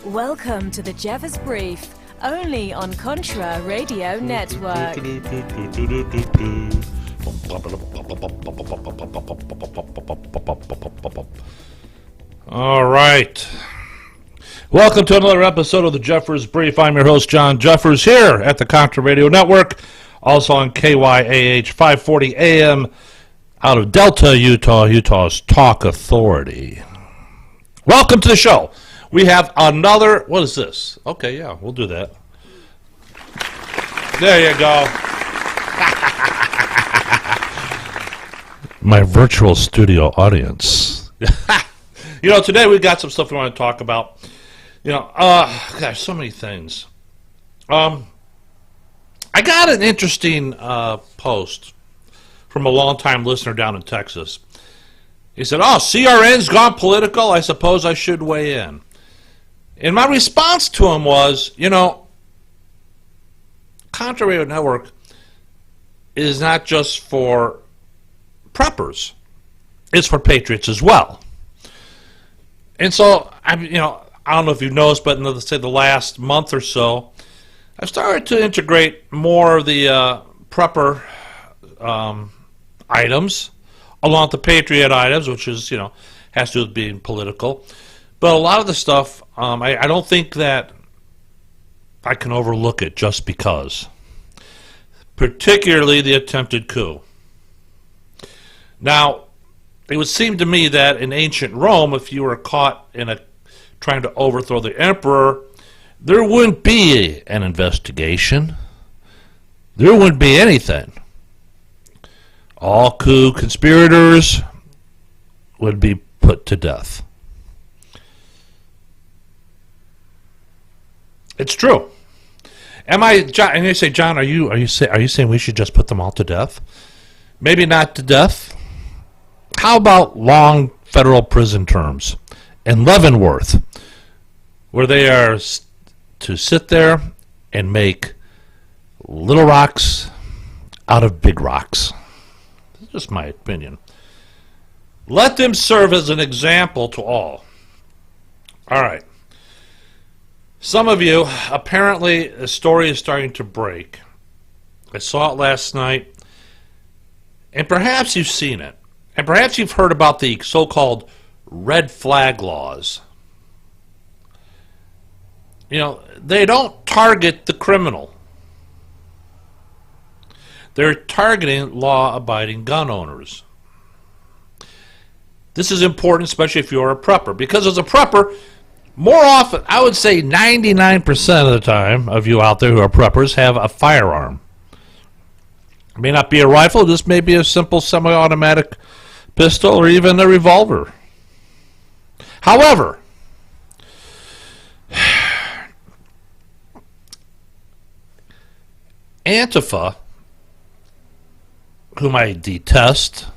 Welcome to the Jeffers Brief, only on Contra Radio Network. All right. Welcome to another episode of the Jeffers Brief. I'm your host, John Jeffers, here at the Contra Radio Network, also on KYAH 540 AM out of Delta, Utah, Utah's Talk Authority. Welcome to the show. We have another, what is this? Okay, yeah, we'll do that. There you go. My virtual studio audience. You know, today we've got some stuff we want to talk about. You know, gosh, so many things. I got an interesting post from a longtime listener down in Texas. He said, "Oh, CRN's gone political. I suppose I should weigh in." And my response to him was, you know, Contra Radio Network is not just for preppers. It's for patriots as well. And so, I don't know if you've noticed, but in the last month or so, I've started to integrate more of the prepper items along with the patriot items, which is, has to do with being political. But a lot of the stuff, I don't think that I can overlook it just because. Particularly the attempted coup. Now, it would seem to me that in ancient Rome, if you were caught in trying to overthrow the emperor, there wouldn't be an investigation. There wouldn't be anything. All coup conspirators would be put to death. It's true. John? And you say, John, are you saying we should just put them all to death? Maybe not to death. How about long federal prison terms in Leavenworth, where they are to sit there and make little rocks out of big rocks? That's just my opinion. Let them serve as an example to all. All right. Some of you, apparently, the story is starting to break. I saw it last night, and perhaps you've seen it. And perhaps you've heard about the so-called red flag laws. They don't target the criminal. They're targeting law-abiding gun owners. This is important, especially if you're a prepper, because as a prepper, more often, I would say 99% of the time of you out there who are preppers have a firearm. It may not be a rifle, this may be a simple semi-automatic pistol or even a revolver. However, Antifa, whom I detest,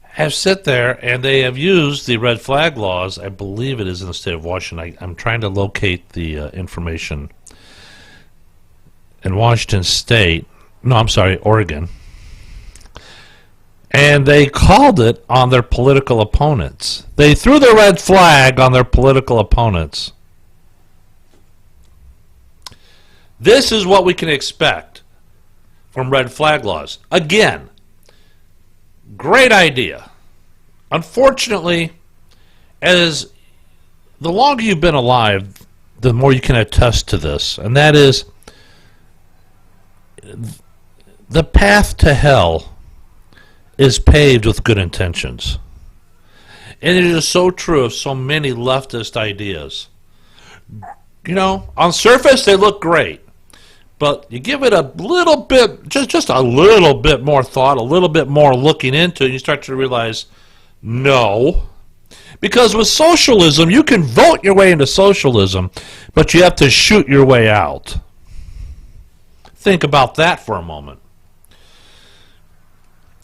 have sit there and they have used the red flag laws. I believe it is in the state of Washington. I'm trying to locate the information. In Washington State, Oregon. And they called it on their political opponents. They threw the red flag on their political opponents. This is what we can expect from red flag laws. Again, great idea. Unfortunately, as the longer you've been alive, the more you can attest to this, and that is the path to hell is paved with good intentions. And it is so true of so many leftist ideas. On surface they look great. But you give it a little bit, just a little bit more thought, a little bit more looking into it, and you start to realize, no. Because with socialism, you can vote your way into socialism, but you have to shoot your way out. Think about that for a moment.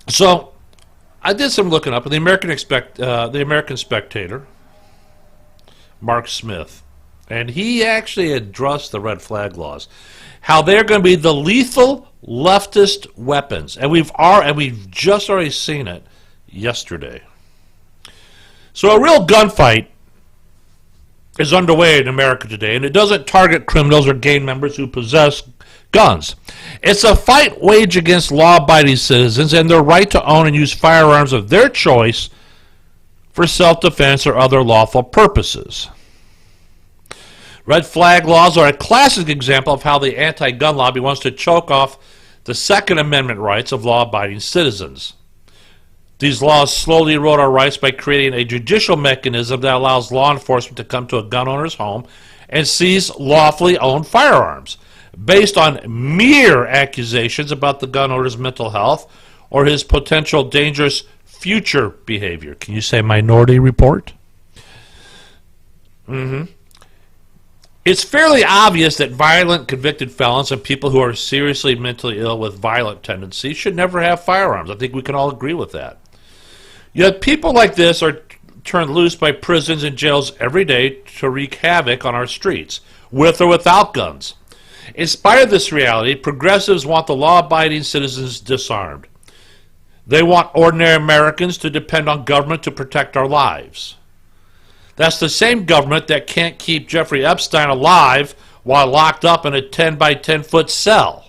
So, I did some looking up, and the American Spectator, Mark Smith, and he actually addressed the red flag laws, how they're going to be the lethal leftist weapons, and we've just already seen it yesterday. So a real gunfight is underway in America today, and it doesn't target criminals or gang members who possess guns. It's a fight waged against law-abiding citizens and their right to own and use firearms of their choice for self-defense or other lawful purposes. Red flag laws are a classic example of how the anti-gun lobby wants to choke off the Second Amendment rights of law-abiding citizens. These laws slowly erode our rights by creating a judicial mechanism that allows law enforcement to come to a gun owner's home and seize lawfully owned firearms based on mere accusations about the gun owner's mental health or his potential dangerous future behavior. Can you say Minority Report? It's fairly obvious that violent convicted felons and people who are seriously mentally ill with violent tendencies should never have firearms. I think we can all agree with that. Yet people like this are turned loose by prisons and jails every day to wreak havoc on our streets, with or without guns. In spite of this reality, progressives want the law-abiding citizens disarmed. They want ordinary Americans to depend on government to protect our lives. That's the same government that can't keep Jeffrey Epstein alive while locked up in a 10 by 10 foot cell.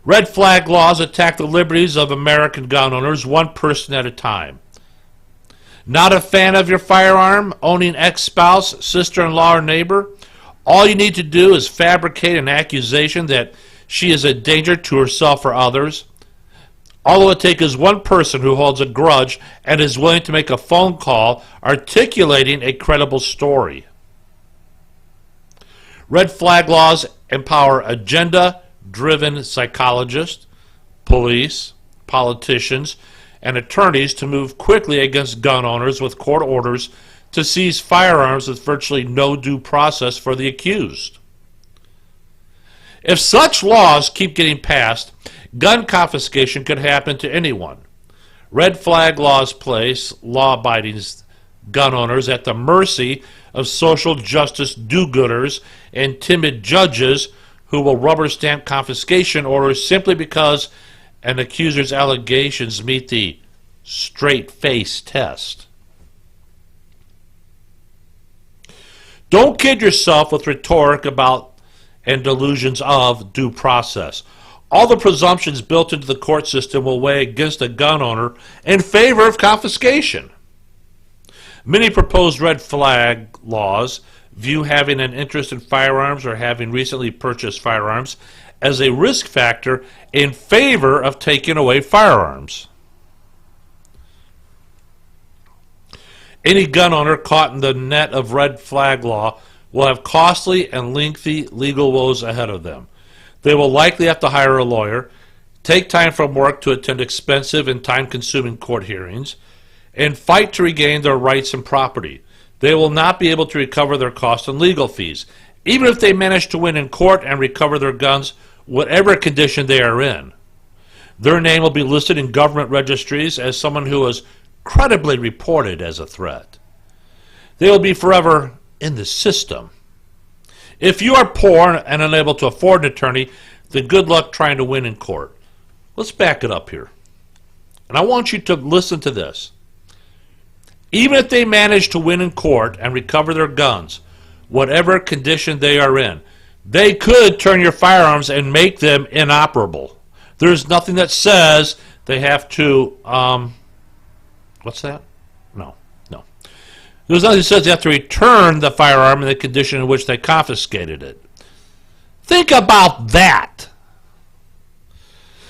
Red flag laws attack the liberties of American gun owners one person at a time. Not a fan of your firearm, owning ex-spouse, sister-in-law, or neighbor? All you need to do is fabricate an accusation that she is a danger to herself or others. All it would take is one person who holds a grudge and is willing to make a phone call articulating a credible story. Red flag laws empower agenda-driven psychologists, police, politicians, and attorneys to move quickly against gun owners with court orders to seize firearms with virtually no due process for the accused. If such laws keep getting passed, gun confiscation could happen to anyone. Red flag laws place law-abiding gun owners at the mercy of social justice do-gooders and timid judges who will rubber stamp confiscation orders simply because an accuser's allegations meet the straight-face test. Don't kid yourself with rhetoric about and delusions of due process. All the presumptions built into the court system will weigh against a gun owner in favor of confiscation. Many proposed red flag laws view having an interest in firearms or having recently purchased firearms as a risk factor in favor of taking away firearms. Any gun owner caught in the net of red flag law will have costly and lengthy legal woes ahead of them. They will likely have to hire a lawyer, take time from work to attend expensive and time-consuming court hearings, and fight to regain their rights and property. They will not be able to recover their costs and legal fees, even if they manage to win in court and recover their guns, whatever condition they are in. Their name will be listed in government registries as someone who was credibly reported as a threat. They will be forever in the system. If you are poor and unable to afford an attorney, then good luck trying to win in court. Let's back it up here. And I want you to listen to this. Even if they manage to win in court and recover their guns, whatever condition they are in, they could turn your firearms and make them inoperable. There's nothing that says they have to, what's that? No. There's nothing that says they have to return the firearm in the condition in which they confiscated it. Think about that.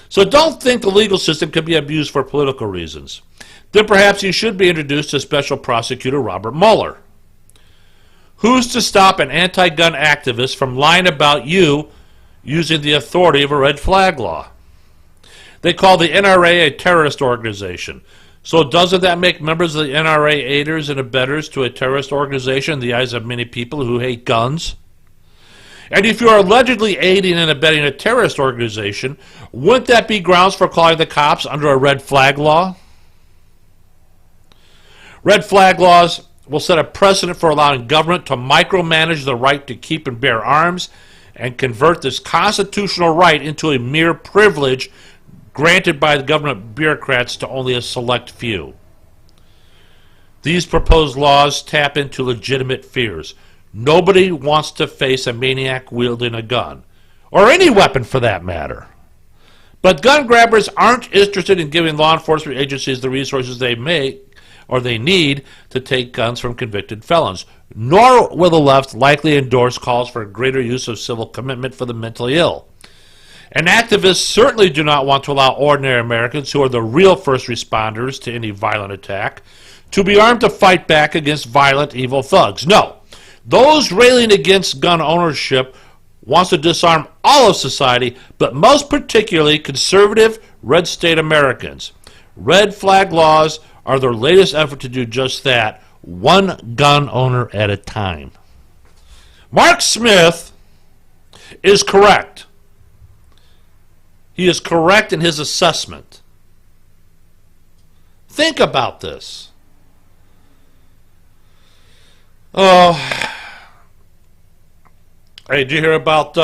So don't think the legal system can be abused for political reasons. Then perhaps you should be introduced to Special Prosecutor Robert Mueller. Who's to stop an anti-gun activist from lying about you using the authority of a red flag law? They call the NRA a terrorist organization. So doesn't that make members of the NRA aiders and abettors to a terrorist organization in the eyes of many people who hate guns? And if you are allegedly aiding and abetting a terrorist organization, wouldn't that be grounds for calling the cops under a red flag law? Red flag laws will set a precedent for allowing government to micromanage the right to keep and bear arms and convert this constitutional right into a mere privilege granted by the government bureaucrats to only a select few. These proposed laws tap into legitimate fears. Nobody wants to face a maniac wielding a gun, or any weapon for that matter. But gun grabbers aren't interested in giving law enforcement agencies the resources they need to take guns from convicted felons, nor will the left likely endorse calls for greater use of civil commitment for the mentally ill. And activists certainly do not want to allow ordinary Americans, who are the real first responders to any violent attack, to be armed to fight back against violent, evil thugs. No, those railing against gun ownership wants to disarm all of society, but most particularly conservative red state Americans. Red flag laws are their latest effort to do just that, one gun owner at a time. Mark Smith is correct. He is correct in his assessment. Think about this. Oh, hey, did you hear about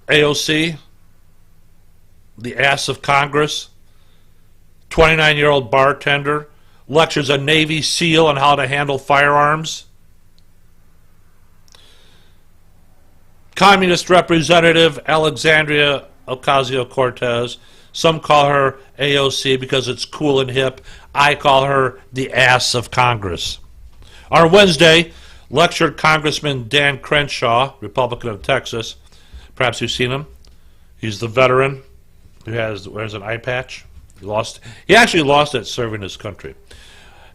AOC, the ass of Congress? 29-year-old bartender lectures a Navy SEAL on how to handle firearms. Communist Representative Alexandria Ocasio-Cortez. Some call her AOC because it's cool and hip. I call her the ass of Congress. On Wednesday, lectured Congressman Dan Crenshaw, Republican of Texas. Perhaps you've seen him. He's the veteran who wears an eye patch. He actually lost it serving his country.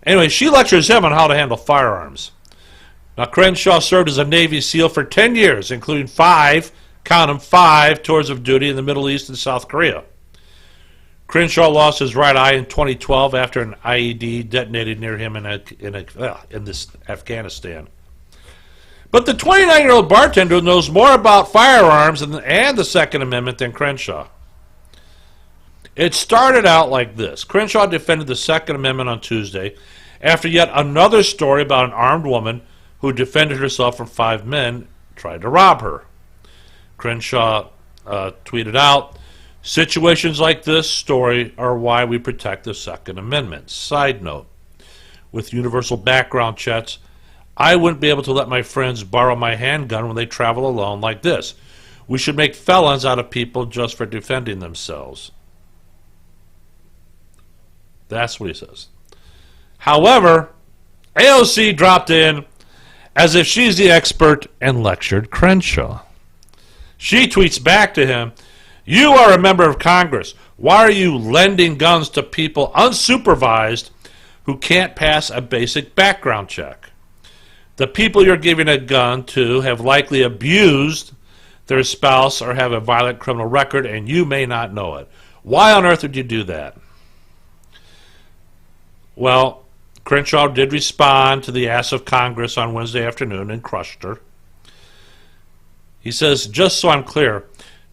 Anyway, she lectures him on how to handle firearms. Now, Crenshaw served as a Navy SEAL for 10 years, including 5 tours of duty in the Middle East and South Korea. Crenshaw lost his right eye in 2012 after an IED detonated near him in this Afghanistan. But the 29-year-old bartender knows more about firearms and the Second Amendment than Crenshaw. It started out like this. Crenshaw defended the Second Amendment on Tuesday after yet another story about an armed woman who defended herself from 5 men tried to rob her. Crenshaw tweeted out, "Situations like this story are why we protect the Second Amendment." Side note, with universal background checks, I wouldn't be able to let my friends borrow my handgun when they travel alone like this. We should make felons out of people just for defending themselves. That's what he says. However, AOC dropped in as if she's the expert and lectured Crenshaw. She tweets back to him, "You are a member of Congress. Why are you lending guns to people unsupervised who can't pass a basic background check? The people you're giving a gun to have likely abused their spouse or have a violent criminal record, and you may not know it. Why on earth would you do that?" Well, Crenshaw did respond to the ass of Congress on Wednesday afternoon and crushed her. He says, "Just so I'm clear,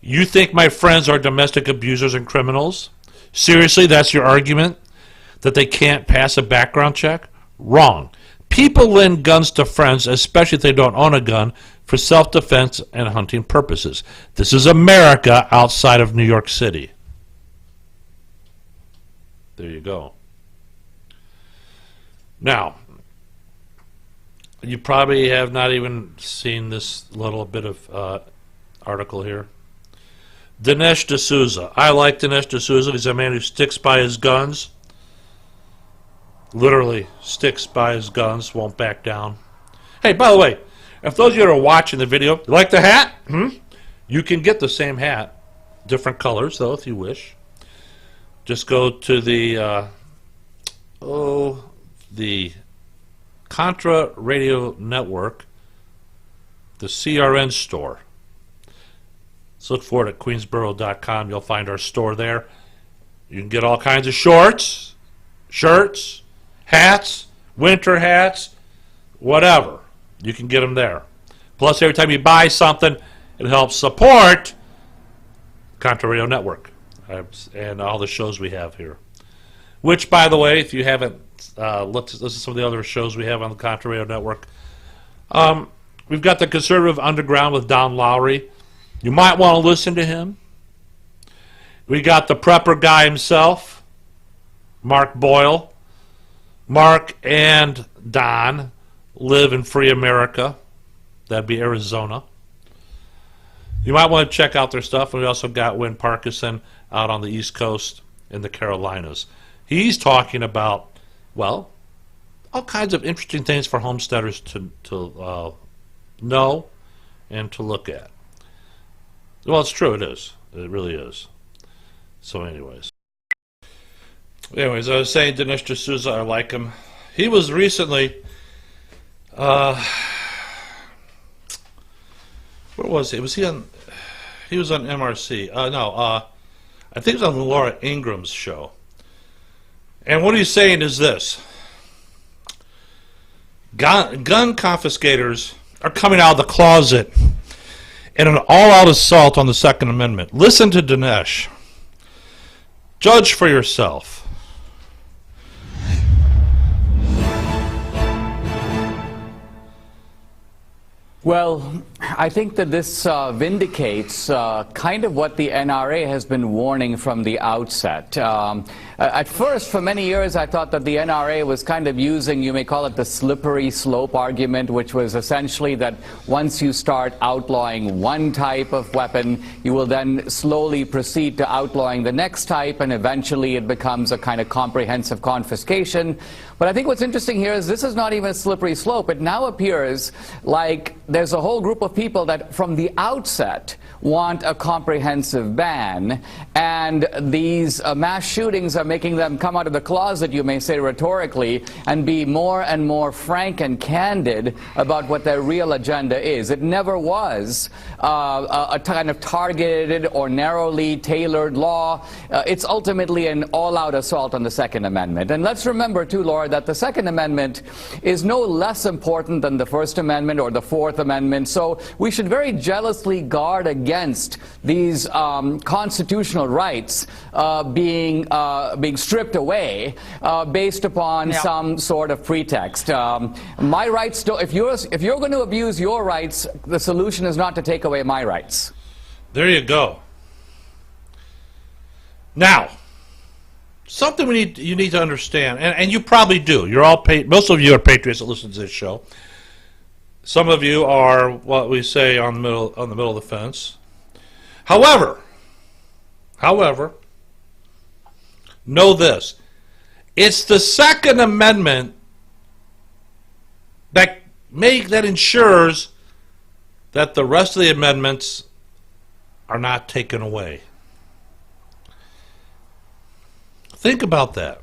you think my friends are domestic abusers and criminals? Seriously, that's your argument? That they can't pass a background check? Wrong. People lend guns to friends, especially if they don't own a gun, for self-defense and hunting purposes. This is America outside of New York City." There you go. Now, you probably have not even seen this little bit of article here. Dinesh D'Souza. I like Dinesh D'Souza. He's a man who sticks by his guns. Literally sticks by his guns, won't back down. Hey, by the way, if those of you that are watching the video, you like the hat? You can get the same hat. Different colors, though, if you wish. Just go to the Contra Radio Network, the CRN store. Let's look for it at queensboro.com. You'll find our store there. You can get all kinds of shorts, shirts, hats, winter hats, whatever. You can get them there. Plus, every time you buy something, it helps support Contra Radio Network and all the shows we have here. Which, by the way, if you haven't listen to some of the other shows we have on the Contra Radio Network, we've got the Conservative Underground with Don Lowry. You might want to listen to him. We got the prepper guy himself, Mark Boyle. Mark and Don live in free America. That'd be Arizona. You might want to check out their stuff. And we also got Win Parkinson out on the East Coast in the Carolinas. He's talking about, well, all kinds of interesting things for homesteaders to know and to look at. Well, it's true. It is. It really is. So anyways, I was saying Dinesh D'Souza, I like him. He was recently, where was he? He was on MRC. I think it was on Laura Ingram's show. And what he's saying is this. Gun confiscators are coming out of the closet in an all-out assault on the Second Amendment. Listen to Dinesh. Judge for yourself. Well, I think that this vindicates kind of what the NRA has been warning from the outset. At first, for many years, I thought that the NRA was kind of using, you may call it the slippery slope argument, which was essentially that once you start outlawing one type of weapon, you will then slowly proceed to outlawing the next type, and eventually it becomes a kind of comprehensive confiscation. But I think what's interesting here is this is not even a slippery slope. It now appears like there's a whole group of people that from the outset want a comprehensive ban, and these mass shootings are making them come out of the closet, you may say rhetorically, and be more and more frank and candid about what their real agenda is. It never was a kind of targeted or narrowly tailored law. It's ultimately an all-out assault on the Second Amendment. And let's remember, too, Laura, that the Second Amendment is no less important than the First Amendment or the Fourth Amendment. So we should very jealously guard against these constitutional rights being stripped away based upon some sort of pretext. My rights don't, if you're going to abuse your rights, the solution is not to take away my rights. There you go. Now, something you need to understand, and you probably do. You're all most of you are patriots that listen to this show. Some of you are what we say on the middle of the fence. However, know this: it's the Second Amendment that ensures that the rest of the amendments are not taken away. Think about that.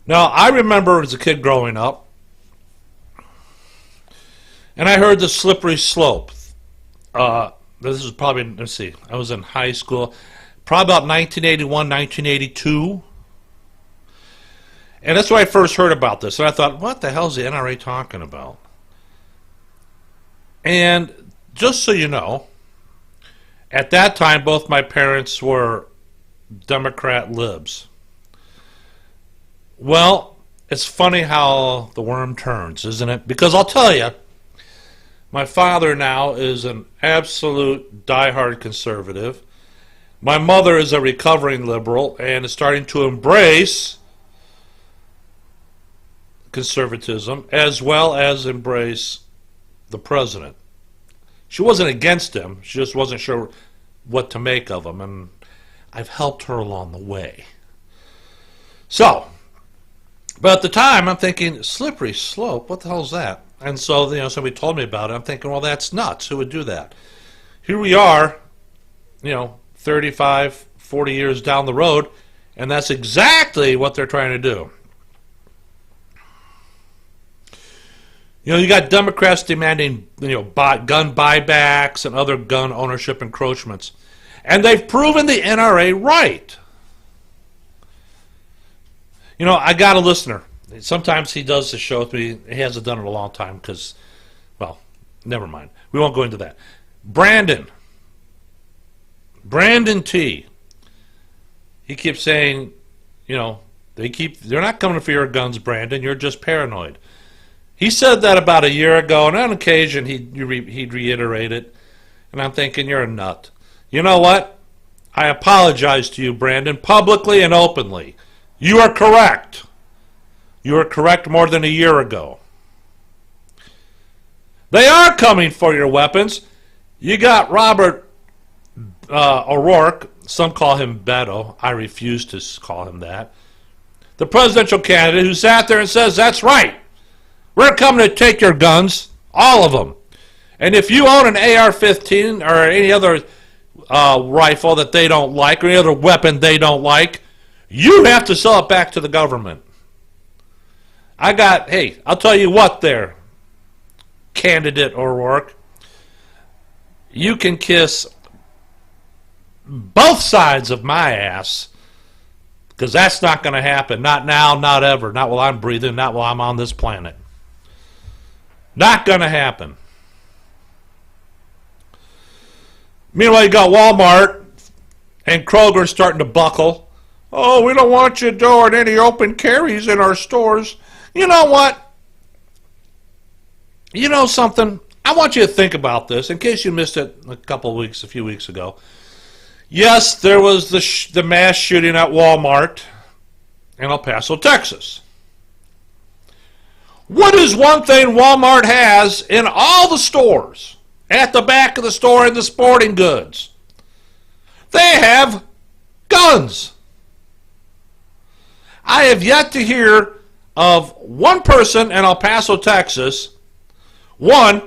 Now, I remember as a kid growing up, and I heard the slippery slope. This is probably, let's see, I was in high school, probably about 1981, 1982. And that's when I first heard about this. And I thought, what the hell is the NRA talking about? And just so you know, at that time, both my parents were Democrat libs. Well, it's funny how the worm turns, isn't it? Because I'll tell you, my father now is an absolute diehard conservative. My mother is a recovering liberal and is starting to embrace conservatism as well as embrace the president. She wasn't against him. She just wasn't sure what to make of him, and I've helped her along the way. So, but at the time, I'm thinking, slippery slope, what the hell is that? And so, somebody told me about it. I'm thinking, well, that's nuts. Who would do that? Here we are, 35, 40 years down the road, and that's exactly what they're trying to do. You got Democrats demanding, gun buybacks and other gun ownership encroachments. And they've proven the NRA right. I got a listener. Sometimes he does the show with me. He hasn't done it in a long time because, well, never mind. We won't go into that. Brandon T. He keeps saying, they're not coming for your guns, Brandon. You're just paranoid. He said that about a year ago, and on occasion he'd reiterate it. And I'm thinking, you're a nut. You know what? I apologize to you, Brandon, publicly and openly. You are correct. You were correct more than a year ago. They are coming for your weapons. You got Robert O'Rourke, some call him Beto. I refuse to call him that. The presidential candidate who sat there and says, that's right. We're coming to take your guns, all of them. And if you own an AR-15 or any other rifle that they don't like or any other weapon they don't like, you have to sell it back to the government. Hey, I'll tell you what there, candidate O'Rourke. You can kiss both sides of my ass, because that's not going to happen. Not now, not ever. Not while I'm breathing, not while I'm on this planet. Not going to happen. Meanwhile, you got Walmart and Kroger starting to buckle. Oh, we don't want you doing any open carries in our stores. You know what? You know something? I want you to think about this in case you missed it a few weeks ago. Yes, there was the mass shooting at Walmart in El Paso, Texas. What is one thing Walmart has in all the stores, at the back of the store in the sporting goods? They have guns. I have yet to hear of one person in El Paso, Texas, one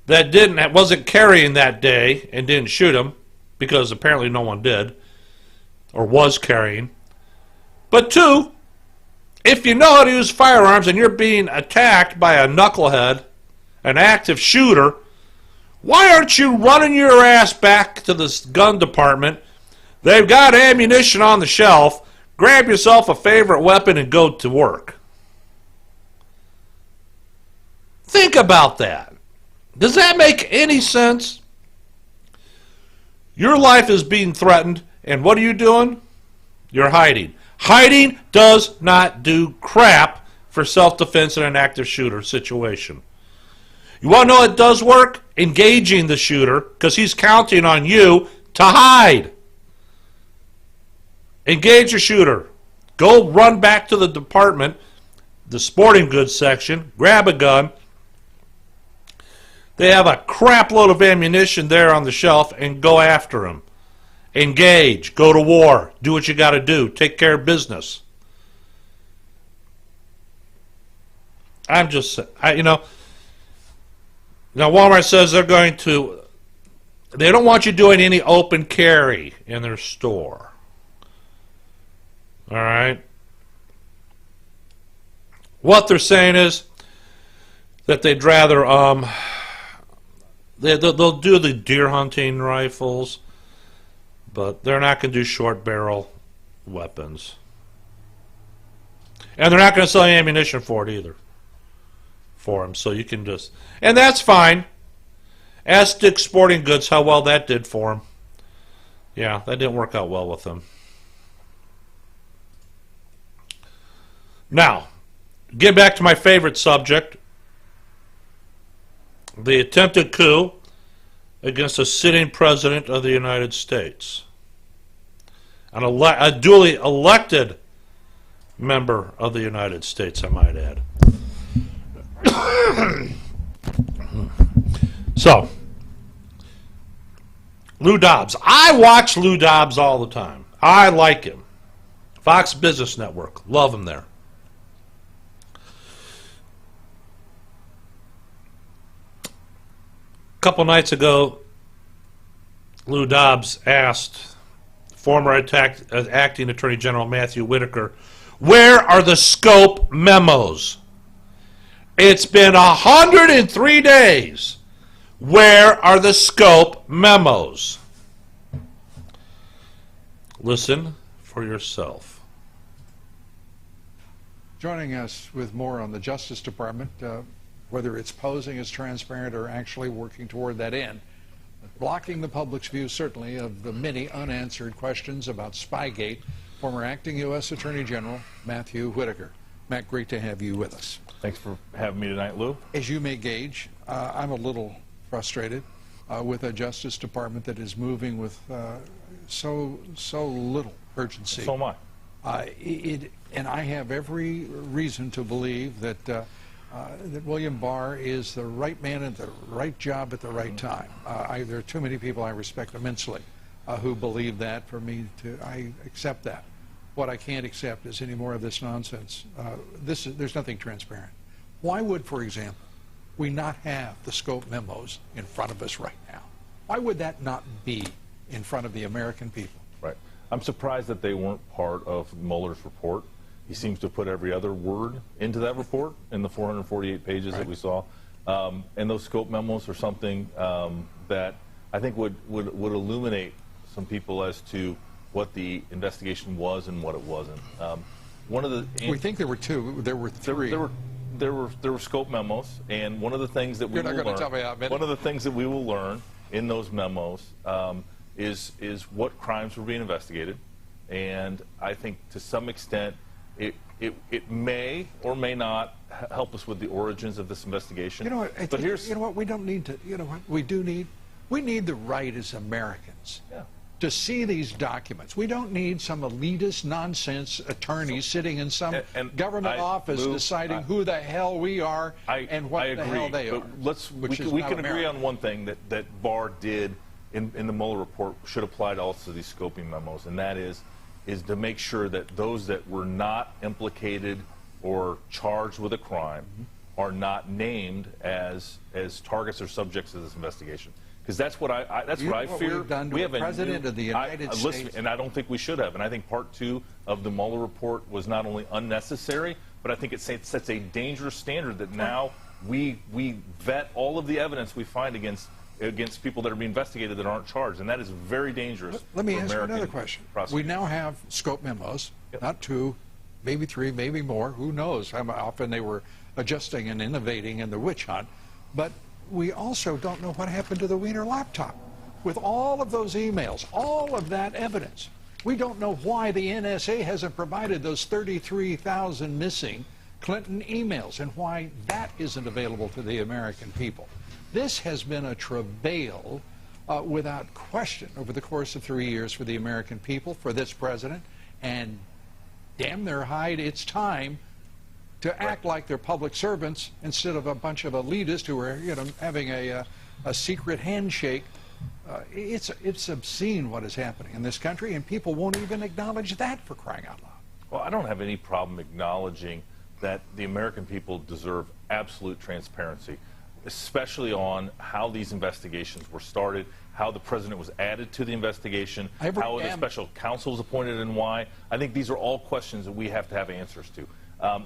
that wasn't carrying that day and didn't shoot him, because apparently no one did or was carrying. But two, if you know how to use firearms and you're being attacked by a knucklehead, an active shooter, why aren't you running your ass back to the gun department? They've got ammunition on the shelf. Grab yourself a favorite weapon and go to work. Think about that. Does that make any sense? Your life is being threatened, and what are you doing? You're hiding. Hiding does not do crap for self-defense in an active shooter situation. You want to know what does work? Engaging the shooter, because he's counting on you to hide. Engage your shooter. Go run back to the department, the sporting goods section, grab a gun. They have a crap load of ammunition there on the shelf, and go after him. Engage. Go to war. Do what you got to do. Take care of business. Now Walmart says they don't want you doing any open carry in their store. All right? What they're saying is that they'd rather, they'll do the deer hunting rifles, but they're not going to do short barrel weapons. And they're not going to sell any ammunition for it either. For them, so you can just, and that's fine. Ask Dick's Sporting Goods how well that did for him. Yeah, that didn't work out well with them. Now, get back to my favorite subject, the attempted coup against a sitting president of the United States, a duly elected member of the United States, I might add. So, Lou Dobbs. I watch Lou Dobbs all the time. I like him. Fox Business Network. Love him there. A couple nights ago, Lou Dobbs asked former acting Attorney General Matthew Whitaker, where are the Scope Memos? It's been 103 days. Where are the Scope Memos? Listen for yourself. Joining us with more on the Justice Department, whether it's posing as transparent or actually working toward that end, blocking the public's view certainly of the many unanswered questions about Spygate, former acting U.S. Attorney General Matthew Whitaker. Matt, great to have you with us. Thanks for having me tonight, Lou. As you may gauge, I'm a little frustrated with a Justice Department that is moving with so little urgency. So am I. And I have every reason to believe that that William Barr is the right man at the right job at the right time. There are too many people I respect immensely who believe that for me to, I accept that. What I can't accept is any more of this nonsense. There's nothing transparent. Why would, for example, we not have the Scope memos in front of us right now? Why would that not be in front of the American people? Right. I'm surprised that they weren't part of Mueller's report. He seems to put every other word into that report in the 448 pages that we saw. And those Scope memos are something that I think would illuminate some people as to what the investigation was and what it wasn't. One of the we think there were two. There were three. There were Scope memos, and one of the things that we will learn. One of the things that we will learn in those memos is what crimes were being investigated, and I think to some extent it may or may not help us with the origins of this investigation. You know what? But here's you know what we don't need to. You know what we do need? We need the right as Americans. Yeah. To see these documents. We don't need some elitist nonsense attorneys sitting in some government office deciding who the hell we are and what the hell they are. We can agree on one thing that Barr did in the Mueller report should apply to also these scoping memos, and that is to make sure that those that were not implicated or charged with a crime are not named as targets or subjects of this investigation. Because that's what I fear. We have the President of the United States. And I don't think we should have. And I think part 2 of the Mueller report was not only unnecessary, but I think it sets a dangerous standard that now we vet all of the evidence we find against people that are being investigated that aren't charged, and that is very dangerous. Let me ask you another question. We now have Scope memos, not 2, maybe 3, maybe more. Who knows how often they were adjusting and innovating in the witch hunt, but we also don't know what happened to the Wiener laptop. With all of those emails, all of that evidence, we don't know why the NSA hasn't provided those 33,000 missing Clinton emails and why that isn't available to the American people. This has been a travail without question over the course of 3 years for the American people, for this president, and damn their hide, it's time to act like they're public servants instead of a bunch of elitists who are, having a secret handshake. It's obscene what is happening in this country, and people won't even acknowledge that, for crying out loud. Well, I don't have any problem acknowledging that the American people deserve absolute transparency, especially on how these investigations were started, how the president was added to the investigation, how the special counsel was appointed, and why. I think these are all questions that we have to have answers to.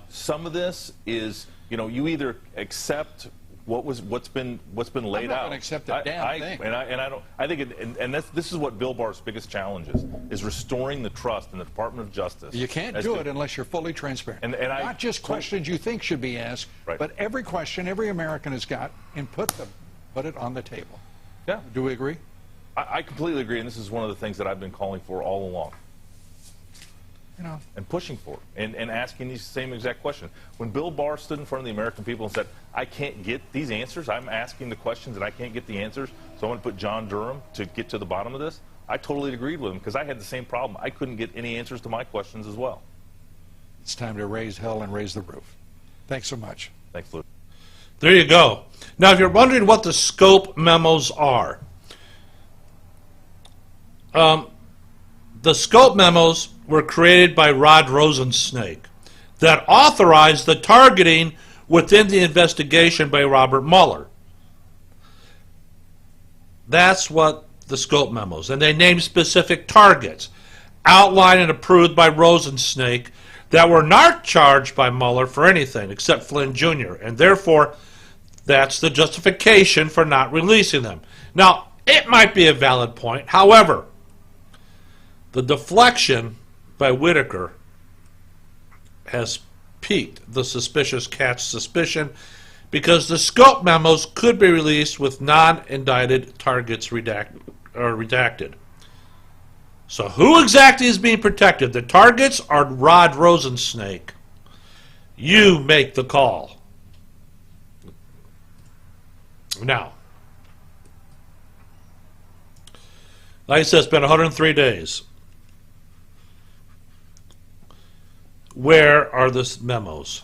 Some of this is, you either accept what's been laid out. I'm not going to accept a damn thing. I think this is what Bill Barr's biggest challenge is restoring the trust in the Department of Justice. You can't do it unless you're fully transparent. Not just questions you think should be asked, but every question every American has got, and put it on the table. Yeah. Do we agree? I completely agree, and this is one of the things that I've been calling for all along. And pushing for it, and asking these same exact questions. When Bill Barr stood in front of the American people and said, I can't get these answers, I'm asking the questions and I can't get the answers, so I'm going to put John Durham to get to the bottom of this, I totally agreed with him, because I had the same problem. I couldn't get any answers to my questions as well. It's time to raise hell and raise the roof. Thanks so much. Thanks, Lou. There you go. Now, if you're wondering what the Scope memos are, the Scope memos were created by Rod Rosensnake that authorized the targeting within the investigation by Robert Mueller. That's what the Scope memos, and they named specific targets outlined and approved by Rosensnake that were not charged by Mueller for anything except Flynn Jr., and therefore that's the justification for not releasing them. Now, it might be a valid point. However, the deflection by Whitaker has piqued the suspicious cat's suspicion, because the Scope memos could be released with non-indicted targets redacted. So who exactly is being protected? The targets are Rod Rosensnake. You make the call. Now, like I said, it's been 103 days. where are the memos?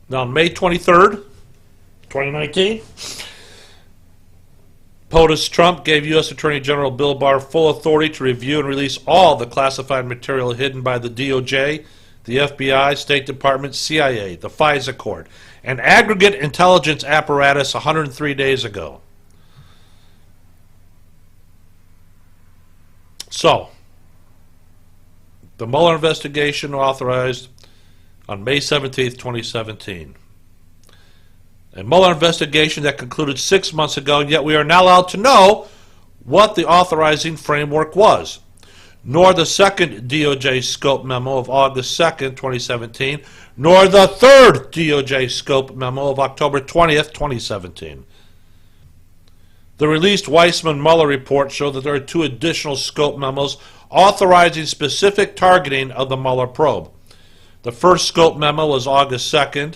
Now, on May 23rd, 2019, POTUS Trump gave U.S. Attorney General Bill Barr full authority to review and release all the classified material hidden by the DOJ, the FBI, State Department, CIA, the FISA court, and aggregate intelligence apparatus 103 days ago. So, the Mueller investigation authorized on May 17, 2017. A Mueller investigation that concluded 6 months ago, yet we are not allowed to know what the authorizing framework was, nor the second DOJ scope memo of August 2nd, 2017, nor the third DOJ scope memo of October 20th, 2017. The released Weissman-Mueller report showed that there are 2 additional scope memos authorizing specific targeting of the Mueller probe. The first scope memo was August 2nd,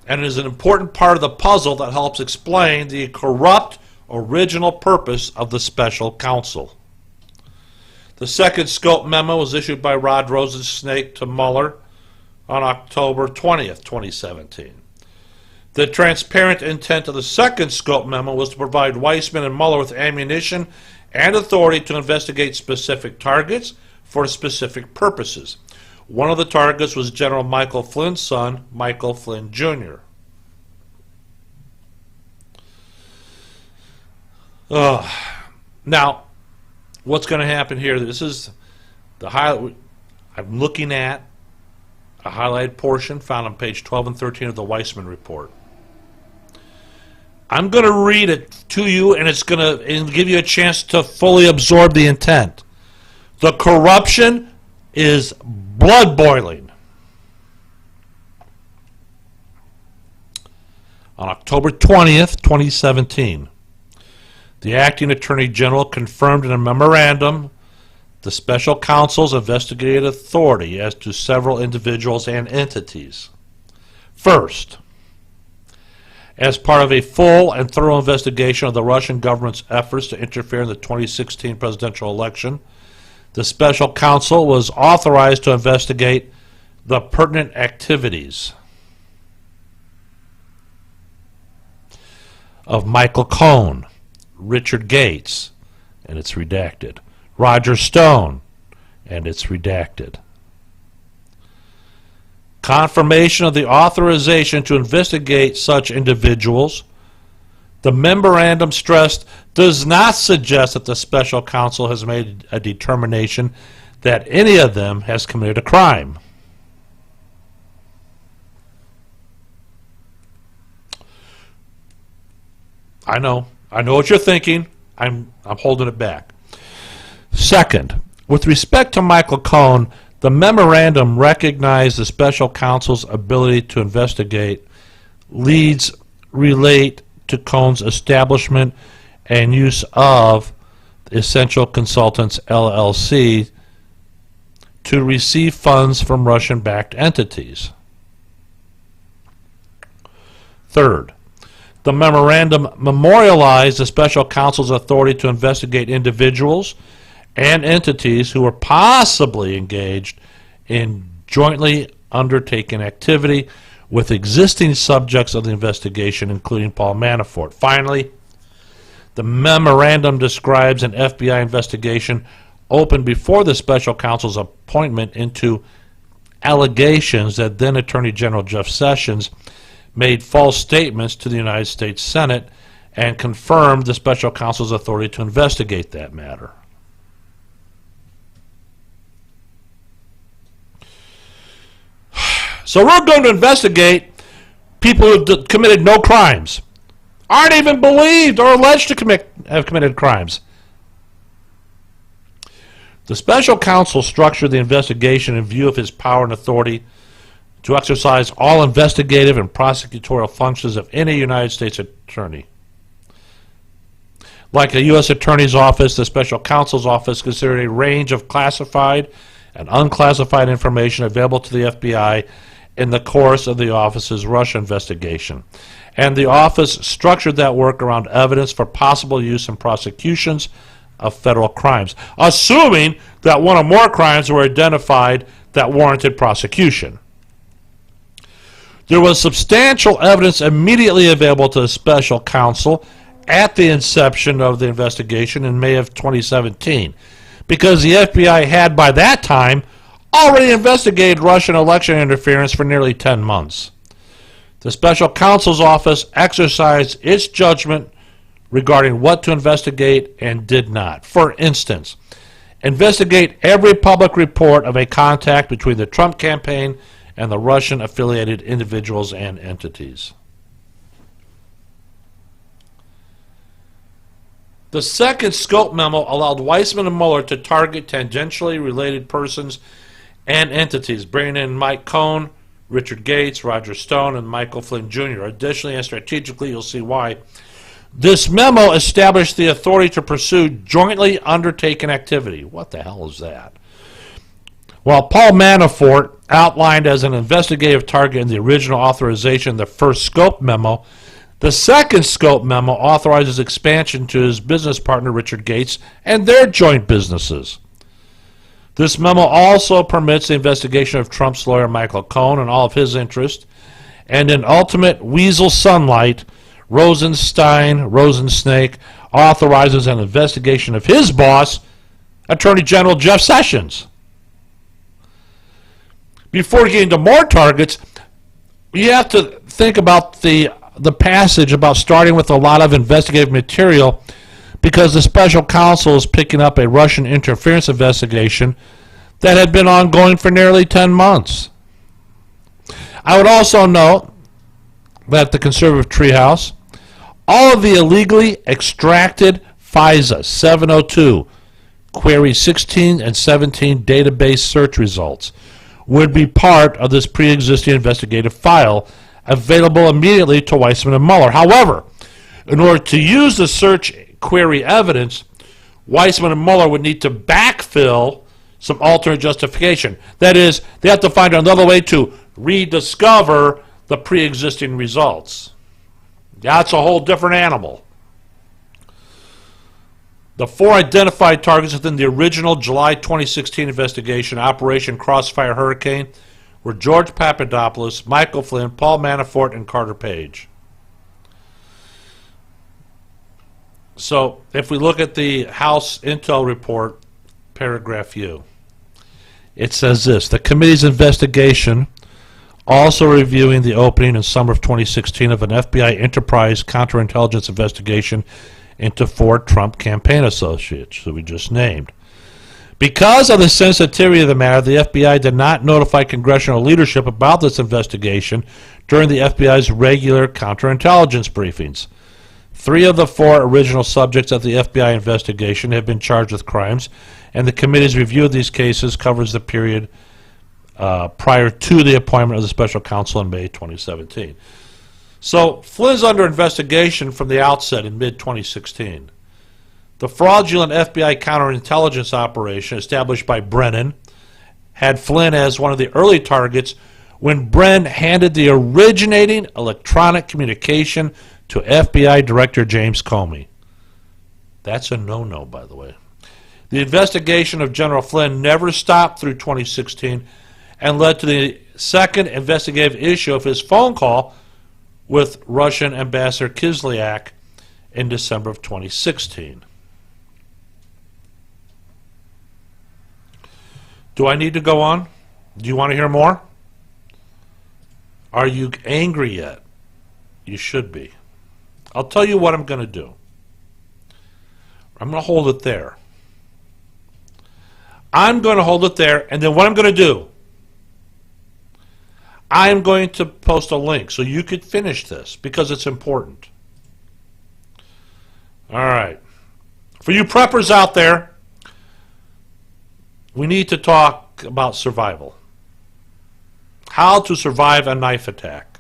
and is an important part of the puzzle that helps explain the corrupt original purpose of the special counsel. The second scope memo was issued by Rod Rosensnake to Mueller on October 20th, 2017. The transparent intent of the second scope memo was to provide Weissman and Mueller with ammunition and authority to investigate specific targets for specific purposes. One of the targets was General Michael Flynn's son, Michael Flynn Jr. Now, what's going to happen here? This is the highlight. I'm looking at a highlighted portion found on page 12 and 13 of the Weissman report. I'm going to read it to you, and it's going to give you a chance to fully absorb the intent. The corruption is blood boiling. On October 20th, 2017, the acting Attorney General confirmed in a memorandum the special counsel's investigative authority as to several individuals and entities. First, as part of a full and thorough investigation of the Russian government's efforts to interfere in the 2016 presidential election, the special counsel was authorized to investigate the pertinent activities of Michael Cohen, Richard Gates, and it's redacted, Roger Stone, and it's redacted. Confirmation of the authorization to investigate such individuals, the memorandum stressed, does not suggest that the special counsel has made a determination that any of them has committed a crime. I know what you're thinking. I'm holding it back. Second, with respect to Michael Cohen, the memorandum recognized the special counsel's ability to investigate leads relate to Cohen's establishment and use of Essential Consultants LLC to receive funds from Russian-backed entities. Third, the memorandum memorialized the special counsel's authority to investigate individuals and entities who were possibly engaged in jointly undertaken activity with existing subjects of the investigation, including Paul Manafort. Finally, the memorandum describes an FBI investigation opened before the special counsel's appointment into allegations that then Attorney General Jeff Sessions made false statements to the United States Senate and confirmed the special counsel's authority to investigate that matter. So we're going to investigate people who have committed no crimes, aren't even believed or alleged to have committed crimes. The special counsel structured the investigation in view of his power and authority to exercise all investigative and prosecutorial functions of any United States attorney. Like the U.S. Attorney's Office, the special counsel's office considered a range of classified and unclassified information available to the FBI in the course of the office's Russia investigation. And the office structured that work around evidence for possible use in prosecutions of federal crimes, assuming that one or more crimes were identified that warranted prosecution. There was substantial evidence immediately available to the special counsel at the inception of the investigation in May of 2017, because the FBI had by that time already investigated Russian election interference for nearly 10 months. The special counsel's office exercised its judgment regarding what to investigate and did not. For instance, investigate every public report of a contact between the Trump campaign and the Russian-affiliated individuals and entities. The second scope memo allowed Weissman and Mueller to target tangentially related persons and entities, bringing in Mike Cohn, Richard Gates, Roger Stone, and Michael Flynn Jr. Additionally and strategically, you'll see why, this memo established the authority to pursue jointly undertaken activity. What the hell is that? While Paul Manafort, outlined as an investigative target in the original authorization, the first scope memo, the second scope memo authorizes expansion to his business partner Richard Gates and their joint businesses. This memo also permits the investigation of Trump's lawyer Michael Cohn and all of his interests, and in ultimate weasel sunlight, Rosensnake authorizes an investigation of his boss, Attorney General Jeff Sessions. Before getting to more targets, you have to think about the passage about starting with a lot of investigative material, because the special counsel is picking up a Russian interference investigation that had been ongoing for nearly 10 months. I would also note that the conservative treehouse, all of the illegally extracted FISA 702 query 16 and 17 database search results would be part of this pre-existing investigative file available immediately to Weissman and Mueller. However, in order to use the search query evidence, Weissman and Mueller would need to backfill some alternate justification. That is, they have to find another way to rediscover the pre-existing results. That's a whole different animal. The four identified targets within the original July 2016 investigation, Operation Crossfire Hurricane, were George Papadopoulos, Michael Flynn, Paul Manafort, and Carter Page. So if we look at the House Intel report, paragraph U, it says this: the committee's investigation also reviewing the opening in summer of 2016 of an FBI enterprise counterintelligence investigation into 4 Trump campaign associates that we just named. Because of the sensitivity of the matter, the FBI did not notify congressional leadership about this investigation during the FBI's regular counterintelligence briefings. 3 of the 4 original subjects of the FBI investigation have been charged with crimes, and the committee's review of these cases covers the period prior to the appointment of the special counsel in May 2017. So Flynn's under investigation from the outset in mid-2016. The fraudulent FBI counterintelligence operation established by Brennan had Flynn as one of the early targets when Brennan handed the originating electronic communication to FBI Director James Comey. That's a no-no, by the way. The investigation of General Flynn never stopped through 2016 and led to the second investigative issue of his phone call with Russian Ambassador Kislyak in December of 2016. Do I need to go on? Do you want to hear more? Are you angry yet? You should be. I'll tell you what I'm going to do. I'm going to hold it there. I'm going to hold it there, and then what I'm going to do, I'm going to post a link so you could finish this because it's important. All right. For you preppers out there, we need to talk about survival. How to survive a knife attack.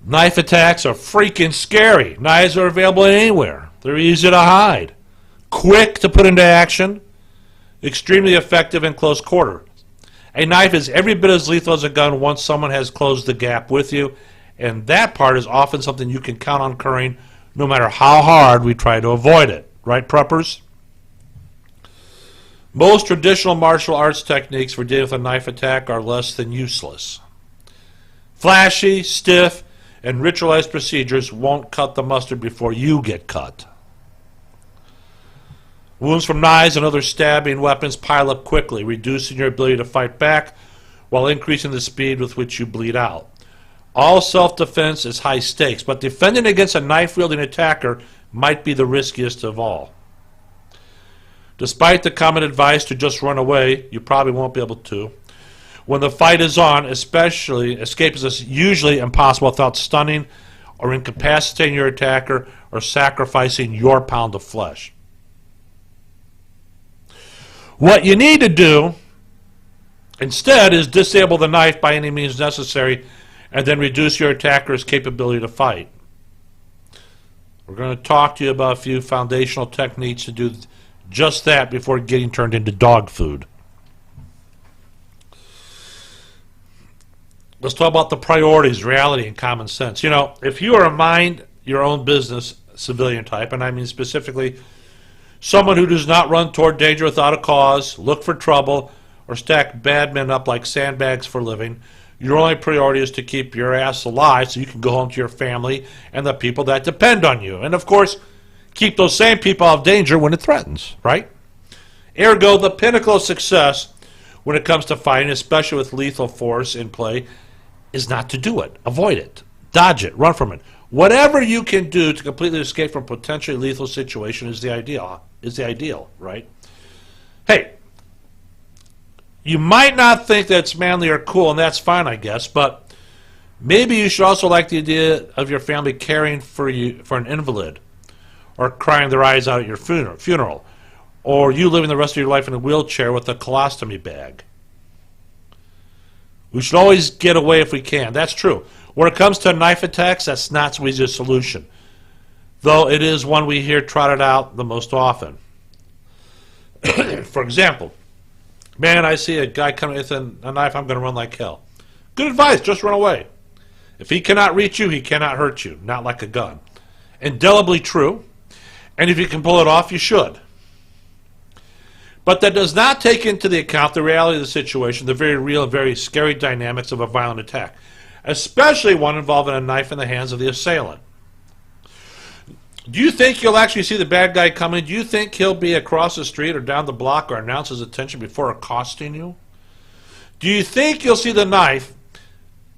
Knife attacks are freaking scary. Knives are available anywhere. They're easy to hide. Quick to put into action. Extremely effective in close quarter. A knife is every bit as lethal as a gun once someone has closed the gap with you, and that part is often something you can count on occurring no matter how hard we try to avoid it. Right, preppers? Most traditional martial arts techniques for dealing with a knife attack are less than useless. Flashy, stiff, and ritualized procedures won't cut the mustard before you get cut. Wounds from knives and other stabbing weapons pile up quickly, reducing your ability to fight back while increasing the speed with which you bleed out. All self-defense is high stakes, but defending against a knife-wielding attacker might be the riskiest of all. Despite the common advice to just run away, you probably won't be able to. When the fight is on, especially, escape is usually impossible without stunning or incapacitating your attacker or sacrificing your pound of flesh. What you need to do instead is disable the knife by any means necessary and then reduce your attacker's capability to fight. We're going to talk to you about a few foundational techniques to do just that before getting turned into dog food. Let's talk about the priorities, reality, and common sense. You know, if you are a mind your own business civilian type, and I mean specifically someone who does not run toward danger without a cause, look for trouble, or stack bad men up like sandbags for a living, your only priority is to keep your ass alive so you can go home to your family and the people that depend on you. And of course, keep those same people out of danger when it threatens, right? Ergo, the pinnacle of success when it comes to fighting, especially with lethal force in play, is not to do it. Avoid it. Dodge it. Run from it. Whatever you can do to completely escape from a potentially lethal situation is the ideal, right? Hey, you might not think that's manly or cool, and that's fine, I guess, but maybe you should also like the idea of your family caring for you for an invalid, or crying their eyes out at your funeral, or you living the rest of your life in a wheelchair with a colostomy bag. We should always get away if we can. That's true. When it comes to knife attacks, that's not so easy a solution, though it is one we hear trotted out the most often. For example, man, I see a guy coming with a knife, I'm going to run like hell. Good advice, just run away. If he cannot reach you, he cannot hurt you, not like a gun. Indelibly true, and if you can pull it off, you should. But that does not take into the account the reality of the situation, the very real and very scary dynamics of a violent attack, especially one involving a knife in the hands of the assailant. Do you think you'll actually see the bad guy coming? Do you think he'll be across the street or down the block or announce his attention before accosting you? Do you think you'll see the knife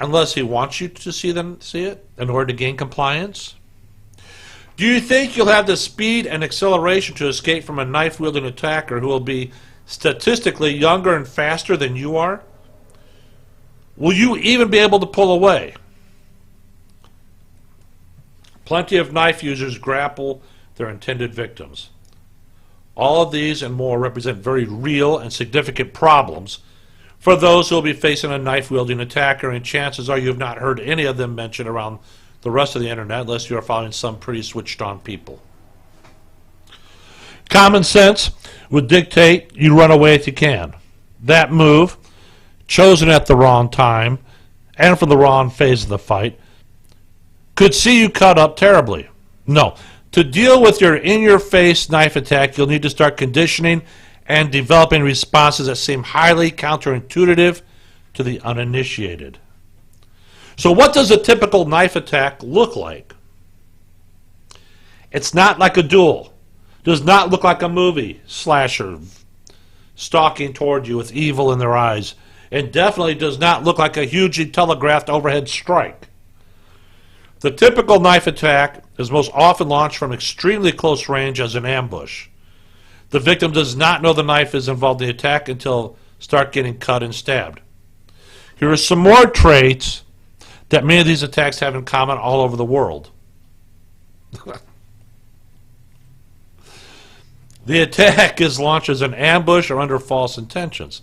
unless he wants you to see it in order to gain compliance? Do you think you'll have the speed and acceleration to escape from a knife-wielding attacker who will be statistically younger and faster than you are? Will you even be able to pull away? Plenty of knife users grapple their intended victims. All of these and more represent very real and significant problems for those who will be facing a knife-wielding attacker, and chances are you have not heard any of them mentioned around the rest of the internet unless you are following some pretty switched-on people. Common sense would dictate you run away if you can. That move, chosen at the wrong time and for the wrong phase of the fight, could see you cut up terribly. No. To deal with your in-your-face knife attack, you'll need to start conditioning and developing responses that seem highly counterintuitive to the uninitiated. So what does a typical knife attack look like? It's not like a duel. Does not look like a movie slasher stalking toward you with evil in their eyes. And definitely does not look like a hugely telegraphed overhead strike. The typical knife attack is most often launched from extremely close range as an ambush. The victim does not know the knife is involved in the attack until start getting cut and stabbed. Here are some more traits that many of these attacks have in common all over the world. The attack is launched as an ambush or under false intentions.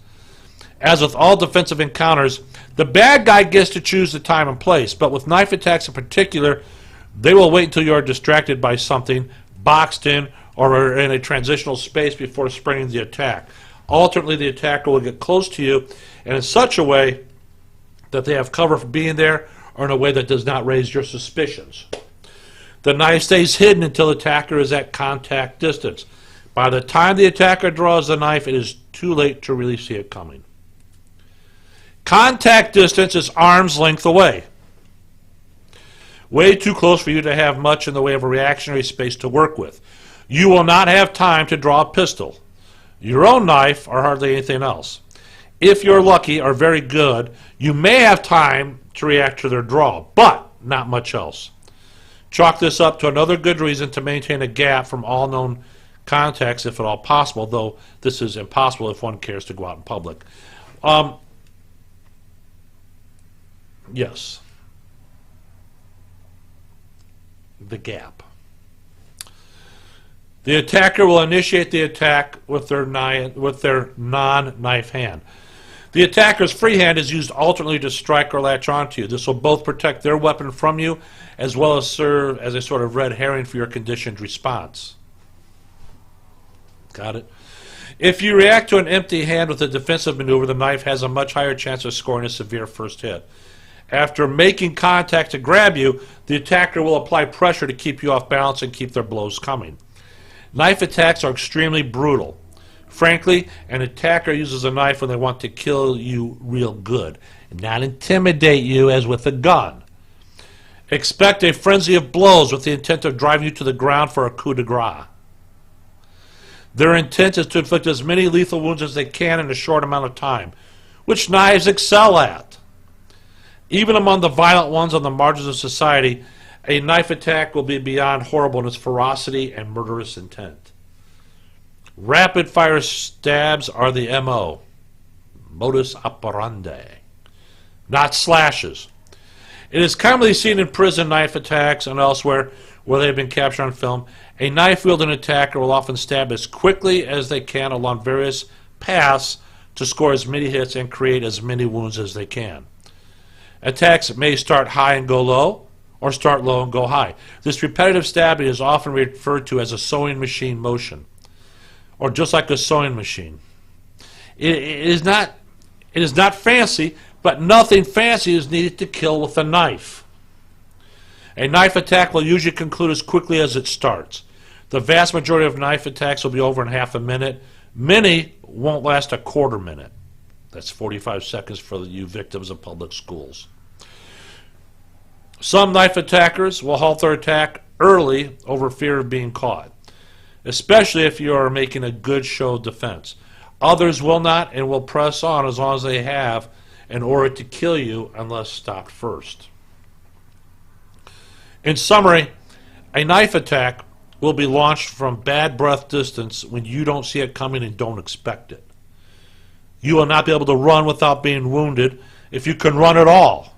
As with all defensive encounters, the bad guy gets to choose the time and place, but with knife attacks in particular, they will wait until you are distracted by something, boxed in, or are in a transitional space before springing the attack. Alternately, the attacker will get close to you, and in such a way that they have cover for being there, or in a way that does not raise your suspicions. The knife stays hidden until the attacker is at contact distance. By the time the attacker draws the knife, it is too late to really see it coming. Contact distance is arm's length away. Way too close for you to have much in the way of a reactionary space to work with. You will not have time to draw a pistol, your own knife, or hardly anything else. If you're lucky or very good, you may have time to react to their draw, but not much else. Chalk this up to another good reason to maintain a gap from all known contacts, if at all possible, though this is impossible if one cares to go out in public. Yes. The gap. The attacker will initiate the attack with their non-knife hand. The attacker's free hand is used alternately to strike or latch onto you. This will both protect their weapon from you as well as serve as a sort of red herring for your conditioned response. Got it? If you react to an empty hand with a defensive maneuver, the knife has a much higher chance of scoring a severe first hit. After making contact to grab you, the attacker will apply pressure to keep you off balance and keep their blows coming. Knife attacks are extremely brutal. Frankly, an attacker uses a knife when they want to kill you real good, and not intimidate you as with a gun. Expect a frenzy of blows with the intent of driving you to the ground for a coup de grace. Their intent is to inflict as many lethal wounds as they can in a short amount of time, which knives excel at. Even among the violent ones on the margins of society, a knife attack will be beyond horrible in its ferocity and murderous intent. Rapid-fire stabs are the MO, modus operandi, not slashes. It is commonly seen in prison knife attacks and elsewhere where they have been captured on film. A knife-wielding attacker will often stab as quickly as they can along various paths to score as many hits and create as many wounds as they can. Attacks may start high and go low, or start low and go high. This repetitive stabbing is often referred to as a sewing machine motion, or just like a sewing machine. It is not fancy, but nothing fancy is needed to kill with a knife. A knife attack will usually conclude as quickly as it starts. The vast majority of knife attacks will be over in half a minute. Many won't last a quarter minute. That's 45 seconds for you victims of public schools. Some knife attackers will halt their attack early over fear of being caught, especially if you are making a good show of defense. Others will not and will press on as long as they have in order to kill you unless stopped first. In summary, a knife attack will be launched from bad breath distance when you don't see it coming and don't expect it. You will not be able to run without being wounded if you can run at all.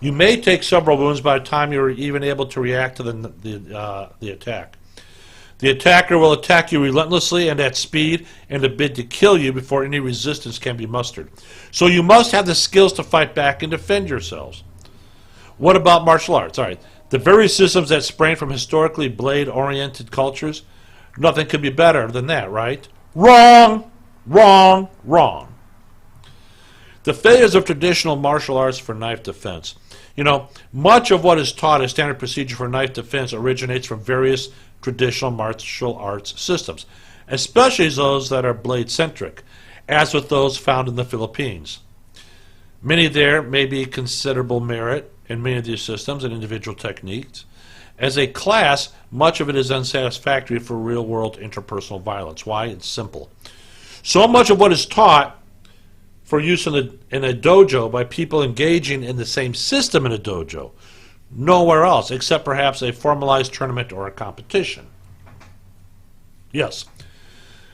You may take several wounds by the time you're even able to react to the attack. The attacker will attack you relentlessly and at speed in a bid to kill you before any resistance can be mustered. So you must have the skills to fight back and defend yourselves. What about martial arts? All right, the very systems that sprang from historically blade-oriented cultures, nothing could be better than that, right? Wrong, wrong, wrong. The failures of traditional martial arts for knife defense. You know, much of what is taught as standard procedure for knife defense originates from various traditional martial arts systems, especially those that are blade-centric, as with those found in the Philippines. Many there may be considerable merit in many of these systems and individual techniques. As a class, much of it is unsatisfactory for real-world interpersonal violence. Why? It's simple. So much of what is taught for use in a dojo by people engaging in the same system in a dojo, nowhere else except perhaps a formalized tournament or a competition. Yes,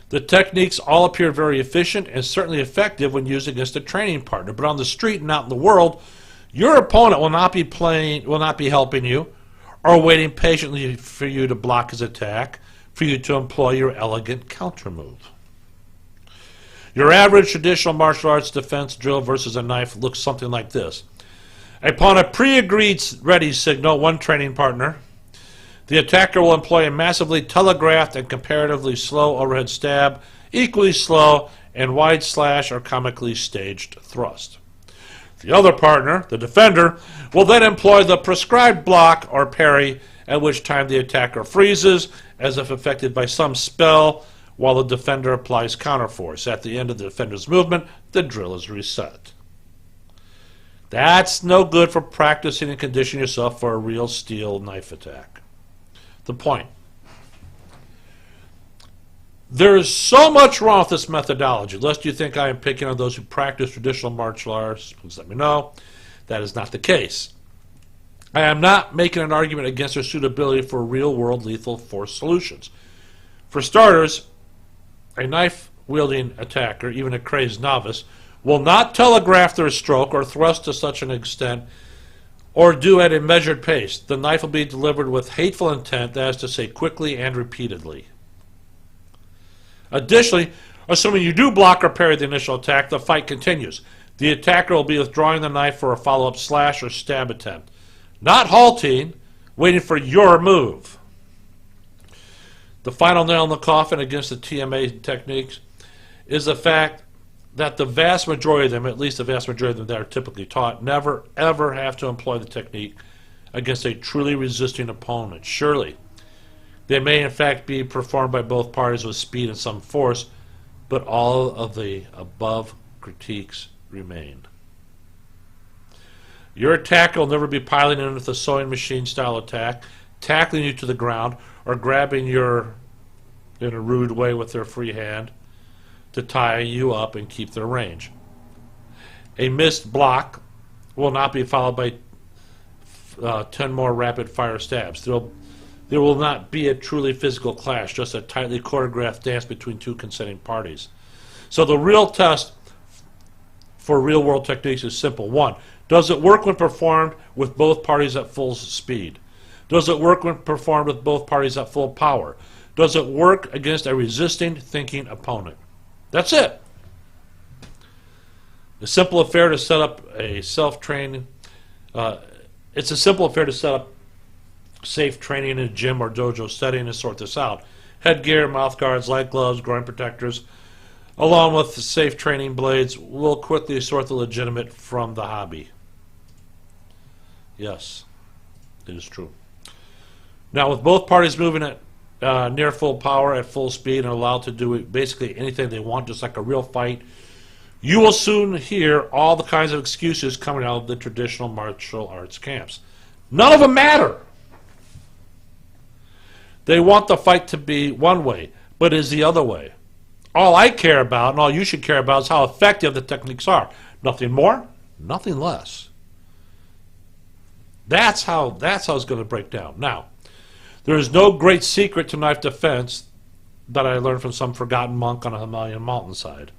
the techniques all appear very efficient and certainly effective when used against a training partner, but on the street and out in the world, your opponent will not be helping you or waiting patiently for you to block his attack, for you to employ your elegant counter move. Your average traditional martial arts defense drill versus a knife looks something like this. Upon a pre-agreed ready signal, one training partner, the attacker will employ a massively telegraphed and comparatively slow overhead stab, equally slow, and wide slash or comically staged thrust. The other partner, the defender, will then employ the prescribed block or parry at which time the attacker freezes as if affected by some spell while the defender applies counterforce. At the end of the defender's movement, the drill is reset. That's no good for practicing and conditioning yourself for a real steel knife attack. The point. There is so much wrong with this methodology. Lest you think I am picking on those who practice traditional martial arts, please let me know. That is not the case. I am not making an argument against their suitability for real-world lethal force solutions. For starters, a knife-wielding attacker, even a crazed novice, will not telegraph their stroke or thrust to such an extent or do at a measured pace. The knife will be delivered with hateful intent, that is to say quickly and repeatedly. Additionally, assuming you do block or parry the initial attack, the fight continues. The attacker will be withdrawing the knife for a follow-up slash or stab attempt, not halting, waiting for your move. The final nail in the coffin against the TMA techniques is the fact that the vast majority of them, at least the vast majority of them that are typically taught, never ever have to employ the technique against a truly resisting opponent. Surely, they may in fact be performed by both parties with speed and some force, but all of the above critiques remain. Your attacker will never be piling in with a sewing machine style attack, tackling you to the ground, or grabbing you in a rude way with their free hand to tie you up and keep their range. A missed block will not be followed by 10 more rapid fire stabs. There will not be a truly physical clash, just a tightly choreographed dance between two consenting parties. So the real test for real-world techniques is simple. 1, does it work when performed with both parties at full speed? Does it work when performed with both parties at full power? Does it work against a resisting, thinking opponent? That's it. It's a simple affair to set up a self-training. It's a simple affair to set up safe training in a gym or dojo setting and sort this out. Headgear, mouth guards, light gloves, groin protectors, along with the safe training blades, will quickly sort the legitimate from the hobby. Yes, it is true. Now, with both parties moving at near full power, at full speed, and allowed to do basically anything they want, just like a real fight, you will soon hear all the kinds of excuses coming out of the traditional martial arts camps. None of them matter. They want the fight to be one way, but it is the other way. All I care about, and all you should care about, is how effective the techniques are. Nothing more, nothing less. That's how it's going to break down. Now, there is no great secret to knife defense that I learned from some forgotten monk on a Himalayan mountainside.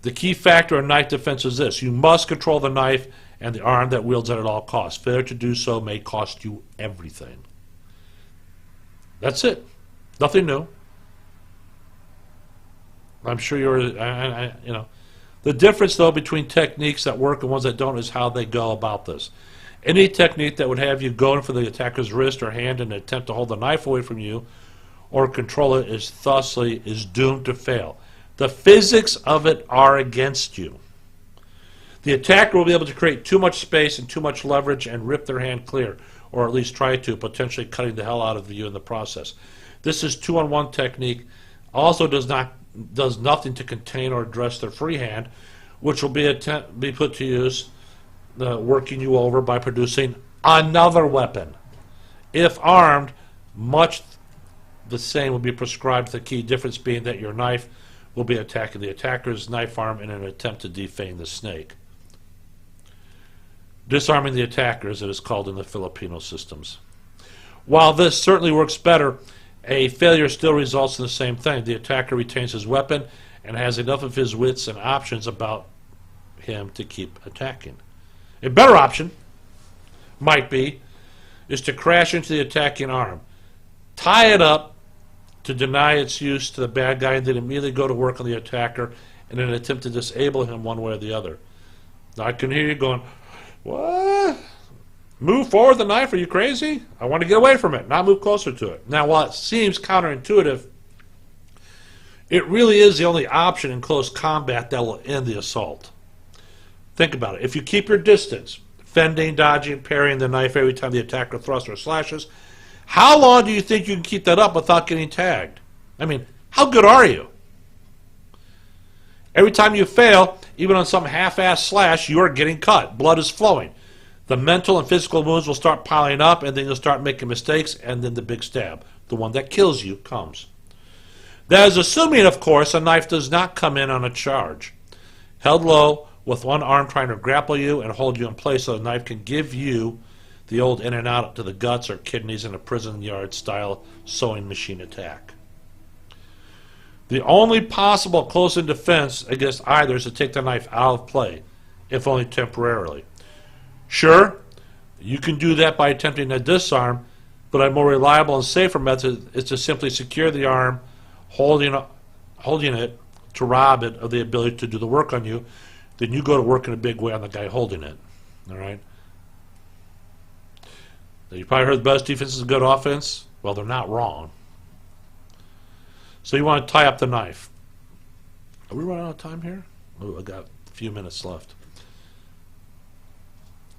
The key factor in knife defense is this: you must control the knife and the arm that wields it at all costs. Failure to do so may cost you everything. That's it. Nothing new. I'm sure the difference, though, between techniques that work and ones that don't is how they go about this. Any technique that would have you going for the attacker's wrist or hand in an attempt to hold the knife away from you or control it is doomed to fail. The physics of it are against you. The attacker will be able to create too much space and too much leverage and rip their hand clear, or at least try to, potentially cutting the hell out of you in the process. This is 2-on-1 technique. Also does nothing to contain or address their free hand, which will be put to use, working you over by producing another weapon. If armed, much the same will be prescribed, the key difference being that your knife will be attacking the attacker's knife arm in an attempt to defang the snake. Disarming the attacker, as it is called in the Filipino systems. While this certainly works better, a failure still results in the same thing. The attacker retains his weapon and has enough of his wits and options about him to keep attacking. A better option might be is to crash into the attacking arm, tie it up to deny its use to the bad guy, and then immediately go to work on the attacker in an attempt to disable him one way or the other. Now I can hear you going, what? Move forward the knife? Are you crazy? I want to get away from it, not move closer to it. Now, while it seems counterintuitive, it really is the only option in close combat that will end the assault. Think about it. If you keep your distance, fending, dodging, parrying the knife every time the attacker thrusts or slashes. How long do you think you can keep that up without getting tagged? I mean, how good are you? Every time you fail, even on some half-assed slash, you are getting cut. Blood is flowing. The mental and physical wounds will start piling up, and then you'll start making mistakes, and then the big stab, the one that kills you, comes. That is assuming, of course, a knife does not come in on a charge. Held low, with one arm trying to grapple you and hold you in place so the knife can give you the old in and out to the guts or kidneys in a prison yard style sewing machine attack. The only possible close-in defense against either is to take the knife out of play, if only temporarily. Sure, you can do that by attempting to disarm, but a more reliable and safer method is to simply secure the arm, holding it to rob it of the ability to do the work on you. Then you go to work in a big way on the guy holding it. All right? Now, you probably heard the best defense is good offense. Well, they're not wrong. So you want to tie up the knife. Are we running out of time here? Oh, I got a few minutes left.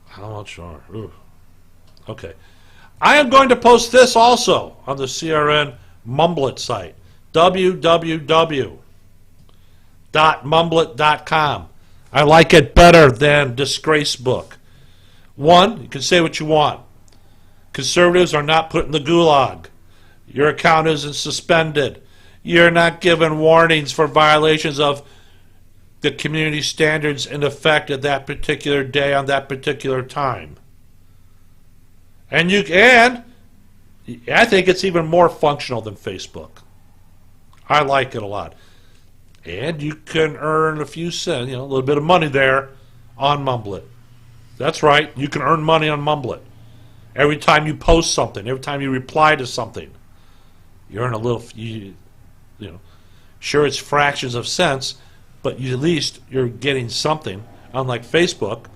How much are? Ooh. Okay. I am going to post this also on the CRN Mumblet site. www.mumblet.com. I like it better than Disgrace Book. One, you can say what you want. Conservatives are not put in the gulag. Your account isn't suspended. You're not given warnings for violations of the community standards in effect at that particular day on that particular time. And I think it's even more functional than Facebook. I like it a lot. And you can earn a few cents, a little bit of money there on Mumblet. That's right, you can earn money on Mumblet. Every time you post something, every time you reply to something, you earn a little, sure it's fractions of cents, but at least you're getting something, unlike Facebook,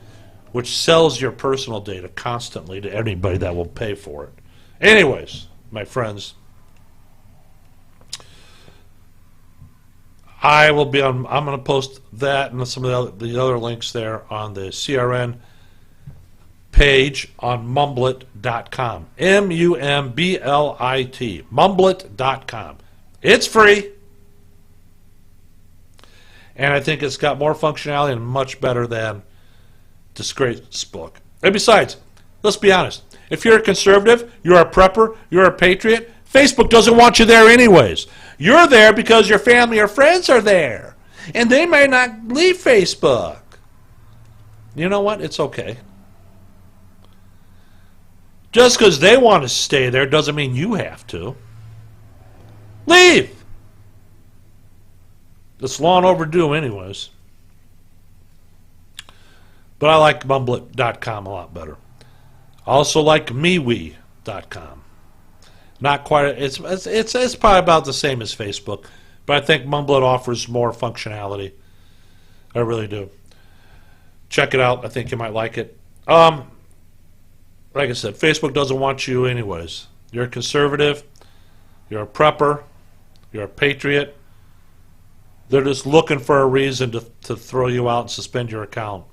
which sells your personal data constantly to anybody that will pay for it. Anyways, my friends, I'm going to post that and some of the other links there on the CRN page on mumblet.com. M-U-M-B-L-I-T. Mumblet.com. It's free. And I think it's got more functionality and much better than Disgrace Book. And besides, let's be honest. If you're a conservative, you're a prepper, you're a patriot, Facebook doesn't want you there anyways. You're there because your family or friends are there. And they may not leave Facebook. You know what? It's okay. Just because they want to stay there doesn't mean you have to. Leave! It's long overdue anyways. But I like mumblet.com a lot better. I also like MeWe.com. Not quite. It's probably about the same as Facebook, but I think Mumblet offers more functionality. I really do. Check it out. I think you might like it. Like I said, Facebook doesn't want you anyways. You're a conservative. You're a prepper. You're a patriot. They're just looking for a reason to throw you out and suspend your account.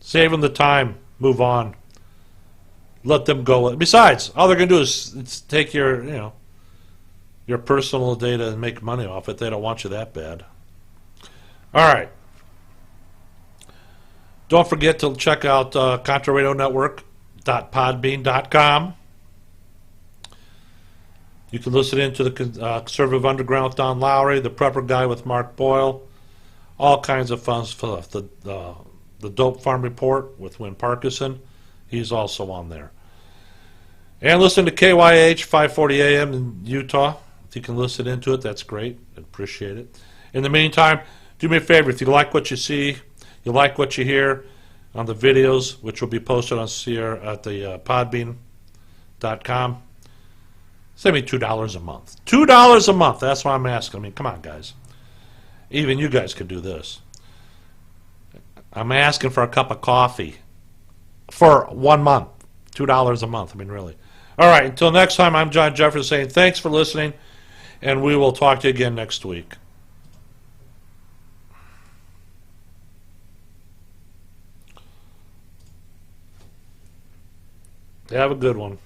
Save them the time. Move on. Let them go. Besides, all they're going to do is take your personal data and make money off it. They don't want you that bad. All right. Don't forget to check out ContraRadioNetwork.podbean.com. You can listen in to the Conservative Underground with Don Lowry, the Prepper Guy with Mark Boyle, all kinds of fun stuff. The Dope Farm Report with Win Parkinson. He's also on there. And listen to KYH 540 AM in Utah. If you can listen into it, that's great. I appreciate it. In the meantime, do me a favor. If you like what you see, you like what you hear on the videos, which will be posted on at the podbean.com, send me $2 a month. $2 a month. That's what I'm asking. I mean, come on, guys. Even you guys could do this. I'm asking for a cup of coffee for 1 month. $2 a month. I mean, really. All right. Until next time, I'm John Jeffers saying thanks for listening, and we will talk to you again next week. Have a good one.